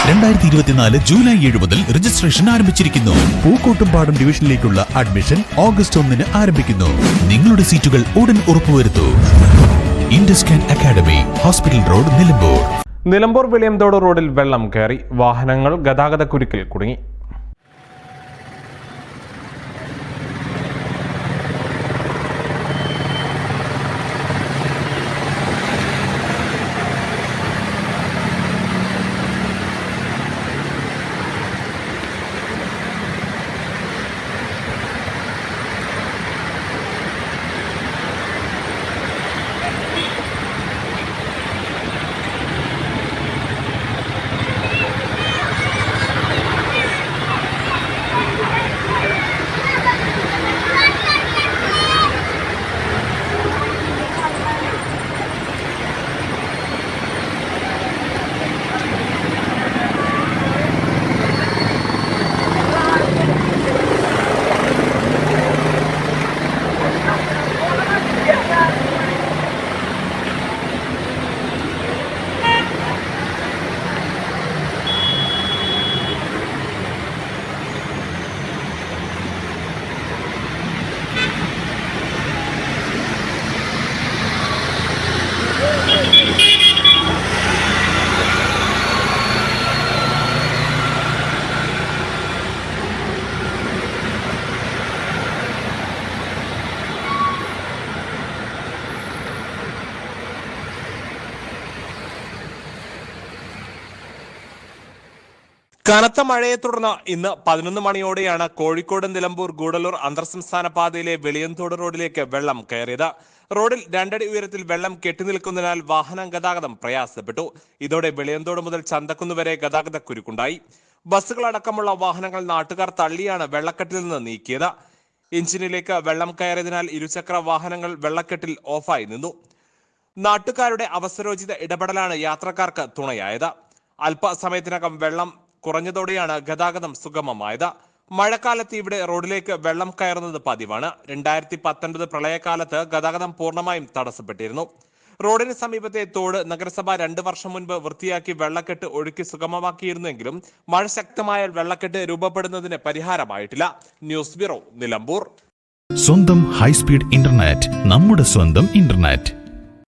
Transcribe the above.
2024 July 7 മുതൽ registration ആരംഭിച്ചിരിക്കുന്നു. Pookkottumpadam ഡിവിഷനിലേക്കുള്ള admission August 1 ആരംഭിക്കുന്നു. നിങ്ങളുടെ സീറ്റുകൾ ഉടൻ ഉറപ്പുവരുത്തൂ. Induscan academy, hospital road, Nilambur. Nilambur Veliyamthode റോഡിൽ വെള്ളം കയറി, വാഹനങ്ങൾ ഗതാഗതക്കുരുക്കിൽ കുടുങ്ങി. കനത്ത മഴയെ തുടർന്ന് ഇന്ന് 11 മണിയോടെയാണ് കോഴിക്കോട് നിലമ്പൂർ ഗൂഡല്ലൂർ അന്തർസംസ്ഥാന പാതയിലെ വെളിയംതോട് റോഡിലേക്ക് വെള്ളം കയറിയത്. റോഡിൽ 2 അടി ഉയരത്തിൽ വെള്ളം കെട്ടിനിൽക്കുന്നതിനാൽ വാഹന ഗതാഗതം പ്രയാസപ്പെട്ടു. ഇതോടെ വെളിയംതോട് മുതൽ ചന്തക്കുന്ന് വരെ ഗതാഗതക്കുരുക്കുണ്ടായി. ബസ്സുകളടക്കമുള്ള വാഹനങ്ങൾ നാട്ടുകാർ തള്ളിയാണ് വെള്ളക്കെട്ടിൽ നിന്ന് നീക്കിയത്. എഞ്ചിനിലേക്ക് വെള്ളം കയറിയതിനാൽ ഇരുചക്ര വാഹനങ്ങൾ വെള്ളക്കെട്ടിൽ ഓഫായി നിന്നു. നാട്ടുകാരുടെ അവസരോചിത ഇടപെടലാണ് യാത്രക്കാർക്ക് തുണയായത്. അല്പസമയത്തിനകം വെള്ളം കുറഞ്ഞതോടെയാണ് ഗതാഗതം സുഗമമായത്. മഴക്കാലത്ത് ഇവിടെ റോഡിലേക്ക് വെള്ളം കയറുന്നത് പതിവാണ്. 2019 പ്രളയകാലത്ത് ഗതാഗതം പൂർണ്ണമായും തടസ്സപ്പെട്ടിരുന്നു. റോഡിന് സമീപത്തെ തോട് നഗരസഭ 2 വർഷം മുൻപ് വൃത്തിയാക്കി വെള്ളക്കെട്ട് ഒഴുക്കി സുഗമമാക്കിയിരുന്നെങ്കിലും മഴ ശക്തമായാൽ വെള്ളക്കെട്ട് രൂപപ്പെടുന്നതിന് പരിഹാരമായിട്ടില്ല. News bureau, Nilambur. സ്വന്തം ഹൈസ്പീഡ് ഇന്റർനെറ്റ്, നമ്മുടെ സ്വന്തം ഇന്റർനെറ്റ്.